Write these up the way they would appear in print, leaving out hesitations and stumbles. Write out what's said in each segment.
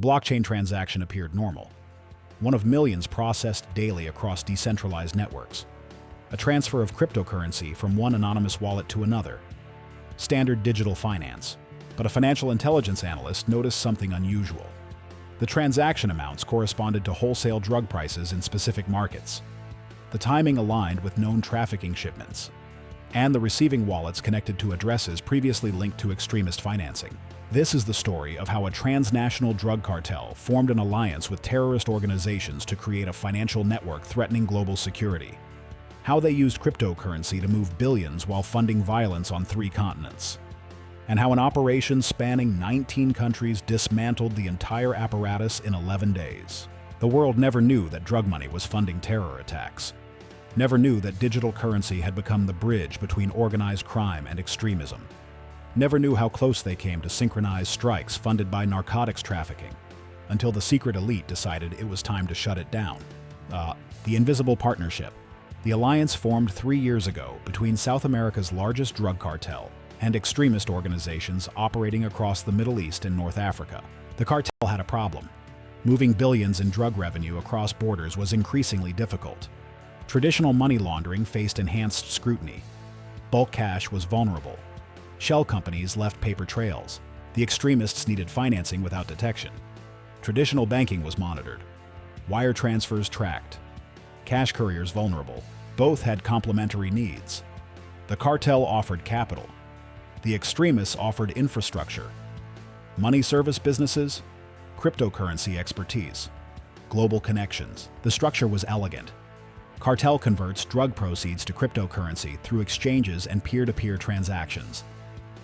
blockchain transaction appeared normal, one of millions processed daily across decentralized networks. A transfer of cryptocurrency from one anonymous wallet to another. Standard digital finance. But a financial intelligence analyst noticed something unusual. The transaction amounts corresponded to wholesale drug prices in specific markets. The timing aligned with known trafficking shipments. And the receiving wallets connected to addresses previously linked to extremist financing. This is the story of how a transnational drug cartel formed an alliance with terrorist organizations to create a financial network threatening global security. How they used cryptocurrency to move billions while funding violence on 3 continents. And how an operation spanning 19 countries dismantled the entire apparatus in 11 days. The world never knew that drug money was funding terror attacks. Never knew that digital currency had become the bridge between organized crime and extremism. Never knew how close they came to synchronized strikes funded by narcotics trafficking, until the secret elite decided it was time to shut it down. The Invisible Partnership. The alliance formed 3 years ago between South America's largest drug cartel and extremist organizations operating across the Middle East and North Africa. The cartel had a problem. Moving billions in drug revenue across borders was increasingly difficult. Traditional money laundering faced enhanced scrutiny. Bulk cash was vulnerable. Shell companies left paper trails. The extremists needed financing without detection. Traditional banking was monitored. Wire transfers tracked. Cash couriers vulnerable. Both had complementary needs. The cartel offered capital. The extremists offered infrastructure. Money service businesses, cryptocurrency expertise, global connections. The structure was elegant. Cartel converts drug proceeds to cryptocurrency through exchanges and peer-to-peer transactions.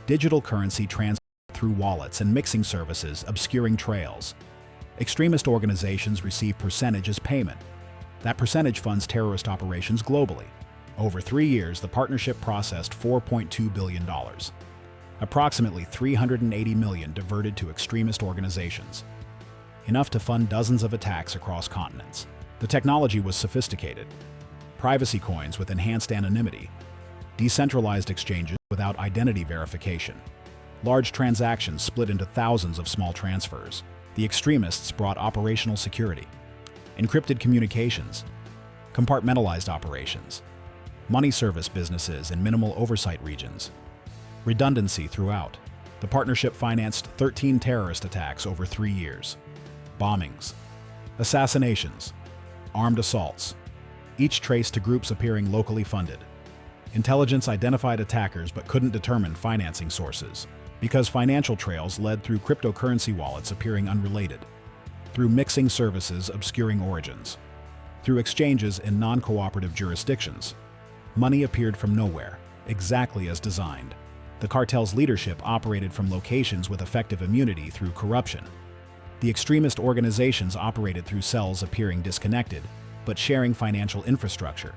Digital currency transferred through wallets and mixing services, obscuring trails. Extremist organizations receive percentage as payment. That percentage funds terrorist operations globally. Over 3 years, the partnership processed $4.2 billion. Approximately $380 million diverted to extremist organizations. Enough to fund dozens of attacks across continents. The technology was sophisticated. Privacy coins with enhanced anonymity. Decentralized exchanges without identity verification. Large transactions split into thousands of small transfers. The extremists brought operational security. Encrypted communications. Compartmentalized operations. Money service businesses in minimal oversight regions. Redundancy throughout. The partnership financed 13 terrorist attacks over 3 years. Bombings. Assassinations. Armed assaults. Each traced to groups appearing locally funded. Intelligence identified attackers but couldn't determine financing sources, because financial trails led through cryptocurrency wallets appearing unrelated, through mixing services obscuring origins, through exchanges in non-cooperative jurisdictions. Money appeared from nowhere, exactly as designed. The cartel's leadership operated from locations with effective immunity through corruption. The extremist organizations operated through cells appearing disconnected, but sharing financial infrastructure.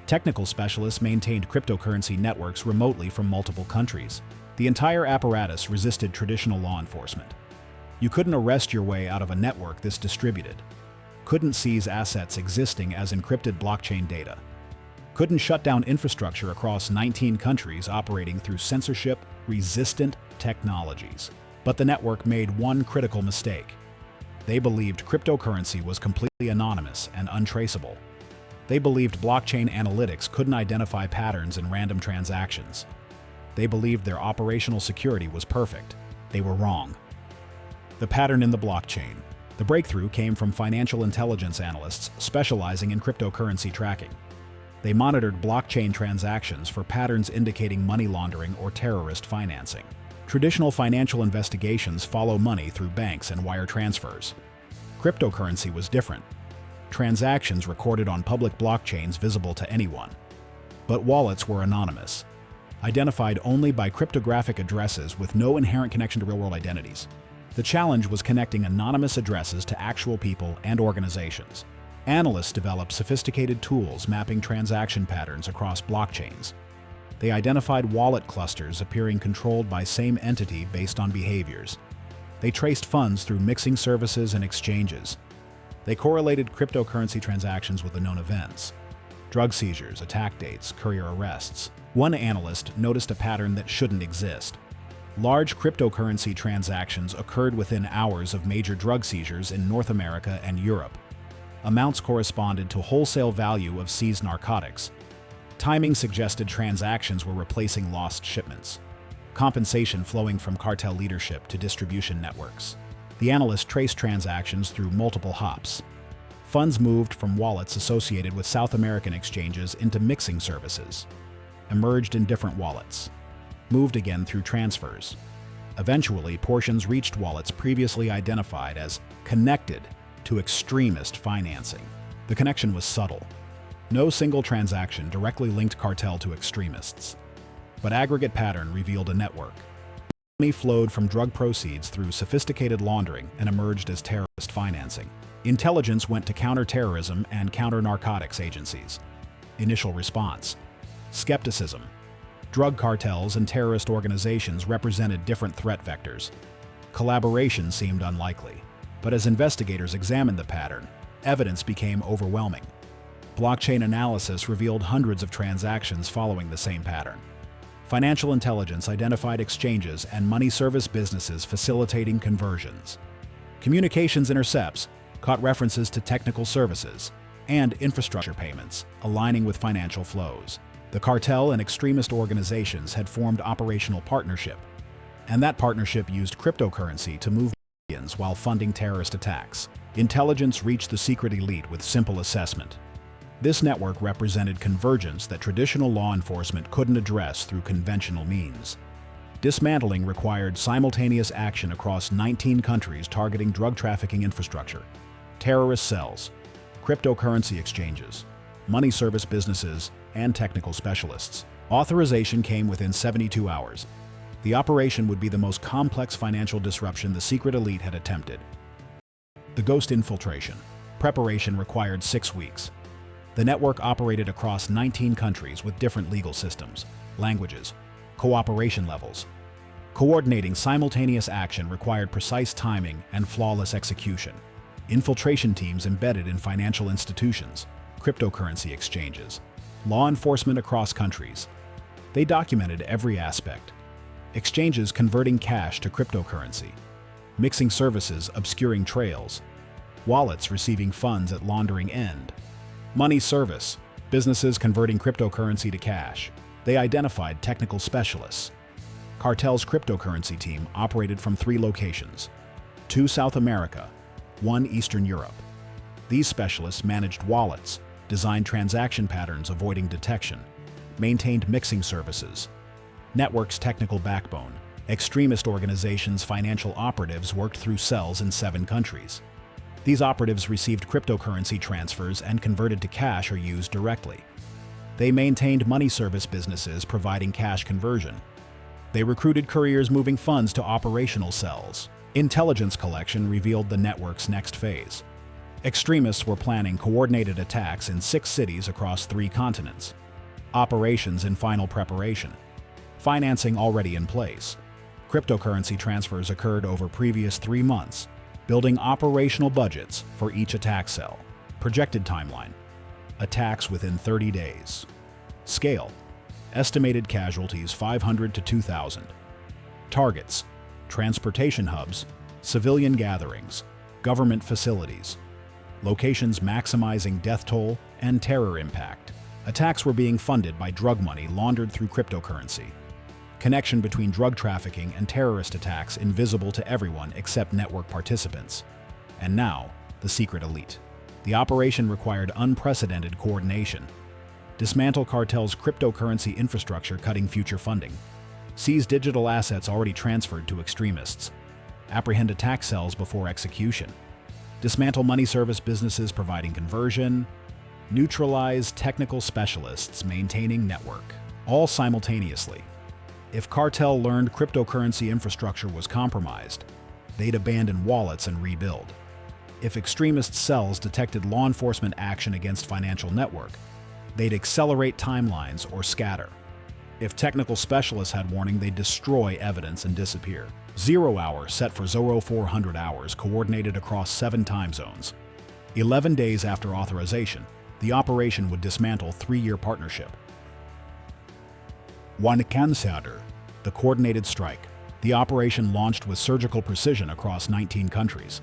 Technical specialists maintained cryptocurrency networks remotely from multiple countries. The entire apparatus resisted traditional law enforcement. You couldn't arrest your way out of a network this distributed. Couldn't seize assets existing as encrypted blockchain data. Couldn't shut down infrastructure across 19 countries operating through censorship-resistant technologies. But the network made one critical mistake. They believed cryptocurrency was completely anonymous and untraceable. They believed blockchain analytics couldn't identify patterns in random transactions. They believed their operational security was perfect. They were wrong. The pattern in the blockchain. The breakthrough came from financial intelligence analysts specializing in cryptocurrency tracking. They monitored blockchain transactions for patterns indicating money laundering or terrorist financing. Traditional financial investigations follow money through banks and wire transfers. Cryptocurrency was different. Transactions recorded on public blockchains visible to anyone. But wallets were anonymous, identified only by cryptographic addresses with no inherent connection to real-world identities. The challenge was connecting anonymous addresses to actual people and organizations. Analysts developed sophisticated tools mapping transaction patterns across blockchains. They identified wallet clusters appearing controlled by same entity based on behaviors. They traced funds through mixing services and exchanges. They correlated cryptocurrency transactions with the known events: drug seizures, attack dates, courier arrests. One analyst noticed a pattern that shouldn't exist. Large cryptocurrency transactions occurred within hours of major drug seizures in North America and Europe. Amounts corresponded to wholesale value of seized narcotics. Timing suggested transactions were replacing lost shipments. Compensation flowing from cartel leadership to distribution networks. The analysts traced transactions through multiple hops. Funds moved from wallets associated with South American exchanges into mixing services. Emerged in different wallets. Moved again through transfers. Eventually, portions reached wallets previously identified as connected to extremist financing. The connection was subtle. No single transaction directly linked cartel to extremists, but aggregate pattern revealed a network. Money flowed from drug proceeds through sophisticated laundering and emerged as terrorist financing. Intelligence went to counter-terrorism and counter-narcotics agencies. Initial response: skepticism. Drug cartels and terrorist organizations represented different threat vectors. Collaboration seemed unlikely, but as investigators examined the pattern, evidence became overwhelming. Blockchain analysis revealed hundreds of transactions following the same pattern. Financial intelligence identified exchanges and money service businesses facilitating conversions. Communications intercepts caught references to technical services and infrastructure payments, aligning with financial flows. The cartel and extremist organizations had formed operational partnership, and that partnership used cryptocurrency to move billions while funding terrorist attacks. Intelligence reached the secret elite with simple assessment. This network represented convergence that traditional law enforcement couldn't address through conventional means. Dismantling required simultaneous action across 19 countries targeting drug trafficking infrastructure, terrorist cells, cryptocurrency exchanges, money service businesses, and technical specialists. Authorization came within 72 hours. The operation would be the most complex financial disruption the secret elite had attempted. The ghost infiltration. Preparation required 6 weeks. The network operated across 19 countries with different legal systems, languages, cooperation levels. Coordinating simultaneous action required precise timing and flawless execution. Infiltration teams embedded in financial institutions, cryptocurrency exchanges, law enforcement across countries. They documented every aspect. Exchanges converting cash to cryptocurrency, mixing services obscuring trails, wallets receiving funds at laundering end, money service, businesses converting cryptocurrency to cash. They identified technical specialists. Cartel's cryptocurrency team operated from 3 locations, 2 South America, 1 Eastern Europe. These specialists managed wallets, designed transaction patterns avoiding detection, maintained mixing services. Network's technical backbone. Extremist organizations' financial operatives worked through cells in 7 countries. These operatives received cryptocurrency transfers and converted to cash or used directly. They maintained money service businesses providing cash conversion. They recruited couriers moving funds to operational cells. Intelligence collection revealed the network's next phase. Extremists were planning coordinated attacks in 6 cities across 3 continents. Operations in final preparation. Financing already in place. Cryptocurrency transfers occurred over previous 3 months, building operational budgets for each attack cell. Projected timeline. Attacks within 30 days. Scale. Estimated casualties 500 to 2,000. Targets. Transportation hubs, civilian gatherings, government facilities. Locations maximizing death toll and terror impact. Attacks were being funded by drug money laundered through cryptocurrency. Connection between drug trafficking and terrorist attacks invisible to everyone except network participants. And now, the secret elite. The operation required unprecedented coordination. Dismantle cartel's cryptocurrency infrastructure, cutting future funding. Seize digital assets already transferred to extremists. Apprehend attack cells before execution. Dismantle money service businesses providing conversion. Neutralize technical specialists maintaining network. All simultaneously. If cartel learned cryptocurrency infrastructure was compromised, they'd abandon wallets and rebuild. If extremist cells detected law enforcement action against financial network, they'd accelerate timelines or scatter. If technical specialists had warning, they'd destroy evidence and disappear. 0 hour set for 0400 hours coordinated across 7 time zones. 11 days after authorization, the operation would dismantle 3-year partnership. One Cancer, the coordinated strike. The operation launched with surgical precision across 19 countries.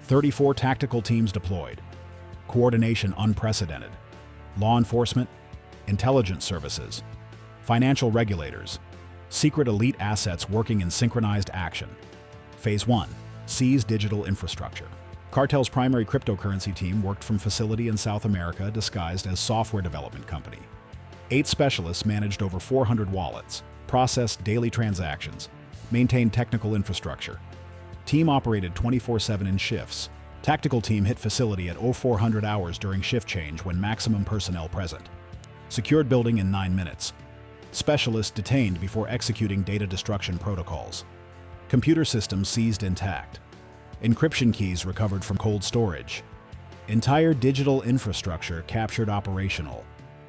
34 tactical teams deployed. Coordination unprecedented. Law enforcement, intelligence services, financial regulators, secret elite assets working in synchronized action. Phase 1. Seize digital infrastructure. Cartel's primary cryptocurrency team worked from facility in South America disguised as software development company. 8 specialists managed over 400 wallets, processed daily transactions, maintained technical infrastructure. Team operated 24/7 in shifts. Tactical team hit facility at 0400 hours during shift change when maximum personnel present. Secured building in 9 minutes. Specialists detained before executing data destruction protocols. Computer systems seized intact. Encryption keys recovered from cold storage. Entire digital infrastructure captured operational.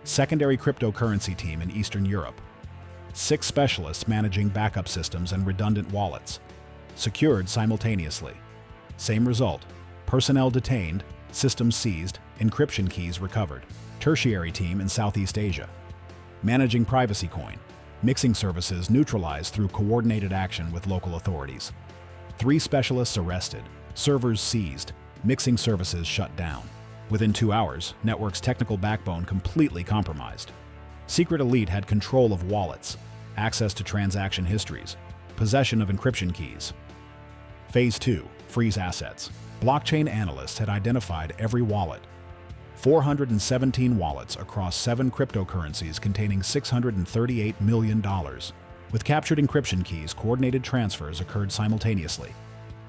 Secondary cryptocurrency team in Eastern Europe. 6 specialists managing backup systems and redundant wallets. Secured simultaneously. Same result. Personnel detained, systems seized, encryption keys recovered. Tertiary team in Southeast Asia. Managing privacy coin. Mixing services neutralized through coordinated action with local authorities. 3 specialists arrested, servers seized, mixing services shut down. Within 2 hours, network's technical backbone completely compromised. Secret elite had control of wallets, access to transaction histories, possession of encryption keys. Phase 2. Freeze assets. Blockchain analysts had identified every wallet. 417 wallets across 7 cryptocurrencies containing $638 million. With captured encryption keys, coordinated transfers occurred simultaneously.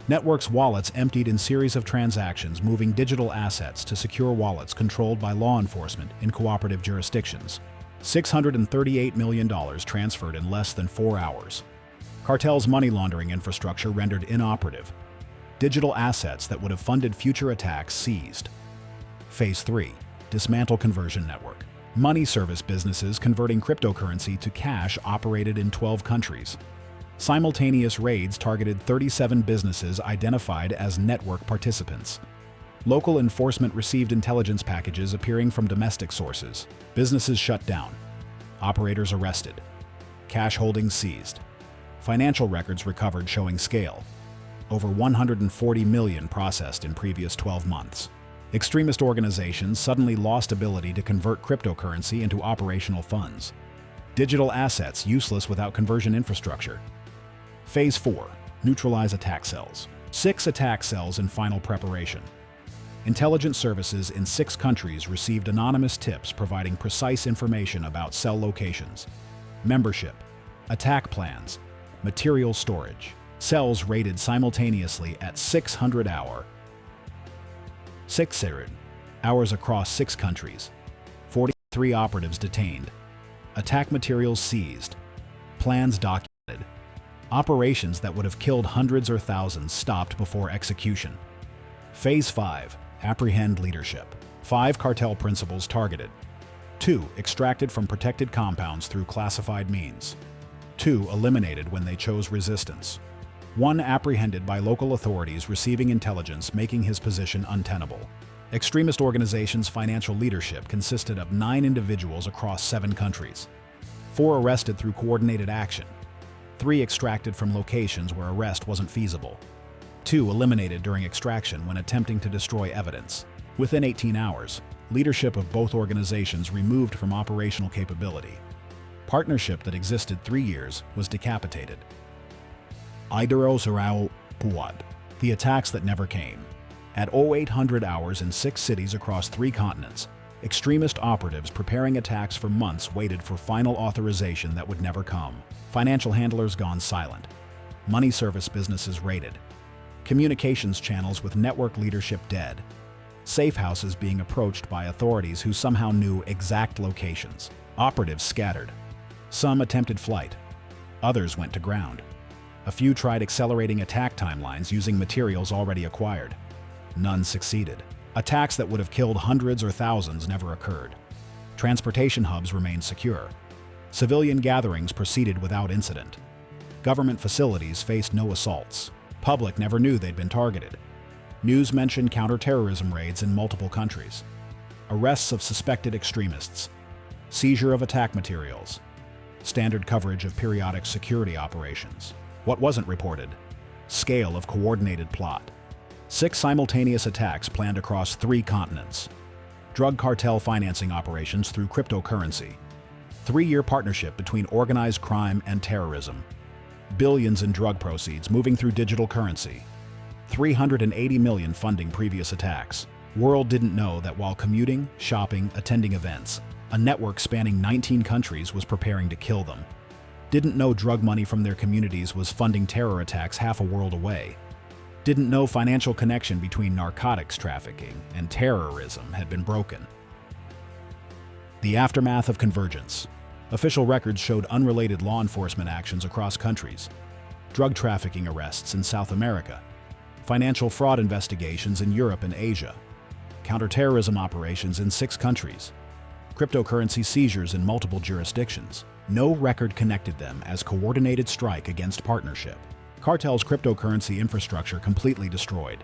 Network's wallets emptied in series of transactions, moving digital assets to secure wallets controlled by law enforcement in cooperative jurisdictions. $638 million transferred in less than 4 hours. Cartel's money laundering infrastructure rendered inoperative. Digital assets that would have funded future attacks seized. Phase 3. Dismantle conversion network. Money service businesses converting cryptocurrency to cash operated in 12 countries. Simultaneous raids targeted 37 businesses identified as network participants. Local enforcement received intelligence packages appearing from domestic sources. Businesses shut down. Operators arrested. Cash holdings seized. Financial records recovered showing scale. Over 140 million processed in previous 12 months. Extremist organizations suddenly lost ability to convert cryptocurrency into operational funds. Digital assets useless without conversion infrastructure. Phase 4. Neutralize attack cells. 6 attack cells in final preparation. Intelligence services in 6 countries received anonymous tips providing precise information about cell locations, membership, attack plans, material storage. Cells raided simultaneously at 600 hours across 6 countries. 43 operatives detained. Attack materials seized. Plans documented. Operations that would have killed hundreds or thousands stopped before execution. Phase 5. Apprehend leadership. 5 cartel principals targeted. 2 extracted from protected compounds through classified means. 2 eliminated when they chose resistance. 1 apprehended by local authorities receiving intelligence making his position untenable. Extremist organizations' financial leadership consisted of 9 individuals across 7 countries. 4 arrested through coordinated action. 3 extracted from locations where arrest wasn't feasible. 2 eliminated during extraction when attempting to destroy evidence. Within 18 hours, leadership of both organizations removed from operational capability. Partnership that existed 3 years was decapitated. The attacks that never came. At 0800 hours in 6 cities across 3 continents, extremist operatives preparing attacks for months waited for final authorization that would never come. Financial handlers gone silent. Money service businesses raided. Communications channels with network leadership dead. Safe houses being approached by authorities who somehow knew exact locations. Operatives scattered. Some attempted flight. Others went to ground. A few tried accelerating attack timelines using materials already acquired. None succeeded. Attacks that would have killed hundreds or thousands never occurred. Transportation hubs remained secure. Civilian gatherings proceeded without incident. Government facilities faced no assaults. Public never knew they'd been targeted. News mentioned counter-terrorism raids in multiple countries. Arrests of suspected extremists. Seizure of attack materials. Standard coverage of periodic security operations. What wasn't reported? Scale of coordinated plot. 6 simultaneous attacks planned across 3 continents. Drug cartel financing operations through cryptocurrency. 3-year partnership between organized crime and terrorism. Billions in drug proceeds moving through digital currency. 380 million funding previous attacks. World didn't know that while commuting, shopping, attending events, a network spanning 19 countries was preparing to kill them. Didn't know drug money from their communities was funding terror attacks half a world away. Didn't know financial connection between narcotics trafficking and terrorism had been broken. The aftermath of convergence. Official records showed unrelated law enforcement actions across countries. Drug trafficking arrests in South America. Financial fraud investigations in Europe and Asia. Counterterrorism operations in 6 countries. Cryptocurrency seizures in multiple jurisdictions. No record connected them as coordinated strike against partnership. Cartel's cryptocurrency infrastructure completely destroyed.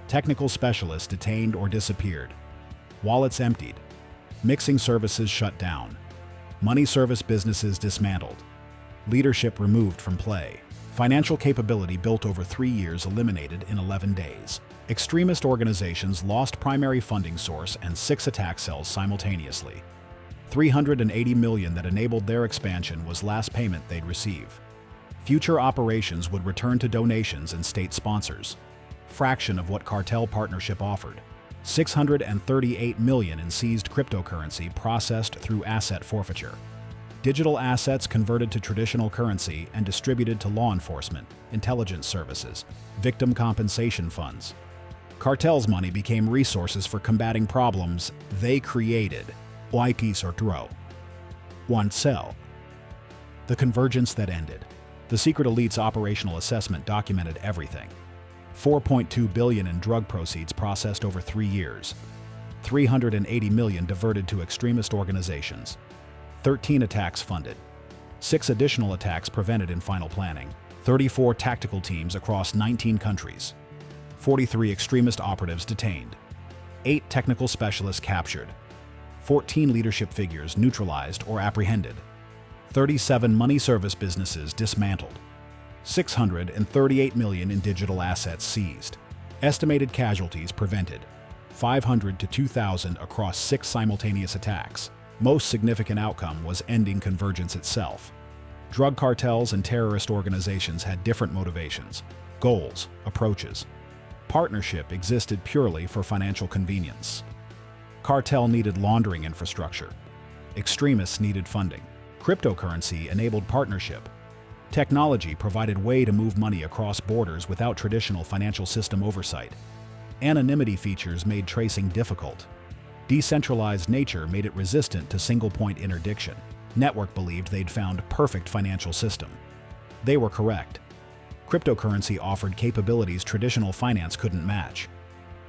Technical specialists detained or disappeared. Wallets emptied. Mixing services shut down. Money service businesses dismantled. Leadership removed from play. Financial capability built over 3 years eliminated in 11 days. Extremist organizations lost primary funding source and 6 attack cells simultaneously. 380 million that enabled their expansion was last payment they'd receive. Future operations would return to donations and state sponsors. Fraction of what cartel partnership offered. 638 million in seized cryptocurrency processed through asset forfeiture. Digital assets converted to traditional currency and distributed to law enforcement, intelligence services, victim compensation funds. Cartel's money became resources for combating problems they created. Wikis or throw. One cell. The convergence that ended. The secret elite's operational assessment documented everything. 4.2 billion in drug proceeds processed over 3 years. 380 million diverted to extremist organizations. 13 attacks funded. 6 additional attacks prevented in final planning. 34 tactical teams across 19 countries. 43 extremist operatives detained. 8 technical specialists captured. 14 leadership figures neutralized or apprehended. 37 money service businesses dismantled. 638 million in digital assets seized. Estimated casualties prevented. 500 to 2,000 across 6 simultaneous attacks. Most significant outcome was ending convergence itself. Drug cartels and terrorist organizations had different motivations, goals, approaches. Partnership existed purely for financial convenience. Cartel needed laundering infrastructure. Extremists needed funding. Cryptocurrency enabled partnership. Technology provided way to move money across borders without traditional financial system oversight. Anonymity features made tracing difficult. Decentralized nature made it resistant to single-point interdiction. Network believed they'd found perfect financial system. They were correct. Cryptocurrency offered capabilities traditional finance couldn't match.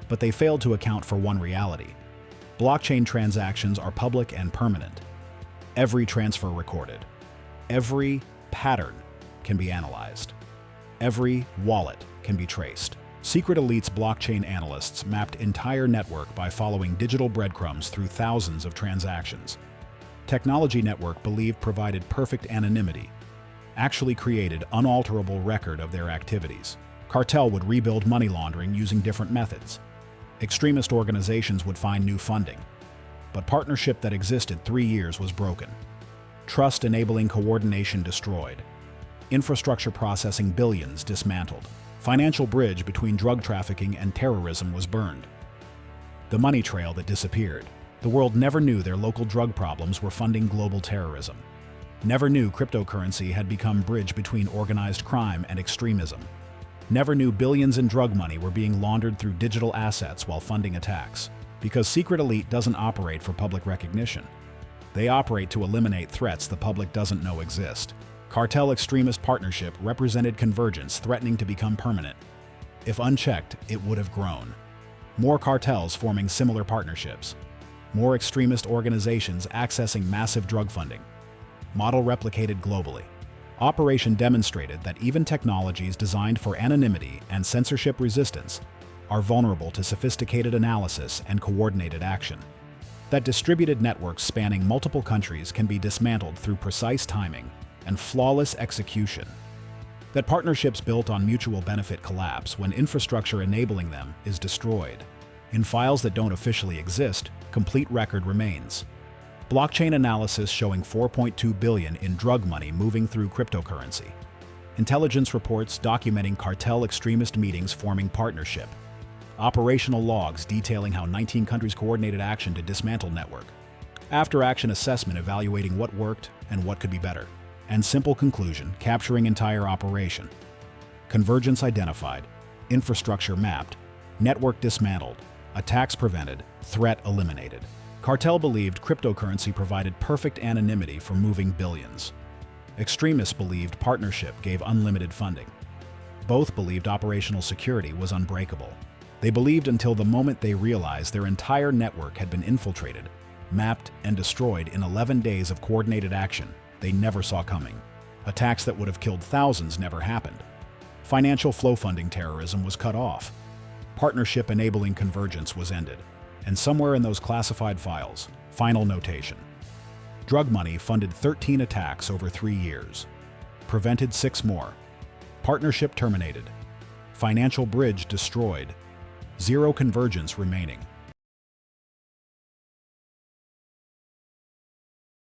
But they failed to account for one reality. Blockchain transactions are public and permanent. Every transfer recorded. Every pattern can be analyzed. Every wallet can be traced. Secret Elite's blockchain analysts mapped entire network by following digital breadcrumbs through thousands of transactions. Technology network believed provided perfect anonymity, actually created unalterable record of their activities. Cartel would rebuild money laundering using different methods. Extremist organizations would find new funding. But partnership that existed 3 years was broken. Trust enabling coordination destroyed. Infrastructure processing billions dismantled. Financial bridge between drug trafficking and terrorism was burned. The money trail that disappeared. The world never knew their local drug problems were funding global terrorism. Never knew cryptocurrency had become bridge between organized crime and extremism. Never knew billions in drug money were being laundered through digital assets while funding attacks. Because Secret Elite doesn't operate for public recognition. They operate to eliminate threats the public doesn't know exist. Cartel extremist partnership represented convergence threatening to become permanent. If unchecked, it would have grown. More cartels forming similar partnerships. More extremist organizations accessing massive drug funding. Model replicated globally. Operation demonstrated that even technologies designed for anonymity and censorship resistance are vulnerable to sophisticated analysis and coordinated action. That distributed networks spanning multiple countries can be dismantled through precise timing and flawless execution. That partnerships built on mutual benefit collapse when infrastructure enabling them is destroyed. In files that don't officially exist, complete record remains. Blockchain analysis showing 4.2 billion in drug money moving through cryptocurrency. Intelligence reports documenting cartel extremist meetings forming partnership. Operational logs detailing how 19 countries coordinated action to dismantle network. After-action assessment evaluating what worked and what could be better. And simple conclusion capturing entire operation. Convergence identified, infrastructure mapped, network dismantled, attacks prevented, threat eliminated. Cartel believed cryptocurrency provided perfect anonymity for moving billions. Extremists believed partnership gave unlimited funding. Both believed operational security was unbreakable. They believed until the moment they realized their entire network had been infiltrated, mapped, and destroyed in 11 days of coordinated action they never saw coming. Attacks that would have killed thousands never happened. Financial flow funding terrorism was cut off. Partnership enabling convergence was ended. And somewhere in those classified files, final notation. Drug money funded 13 attacks over 3 years. Prevented 6 more. Partnership terminated. Financial bridge destroyed. Zero convergence remaining.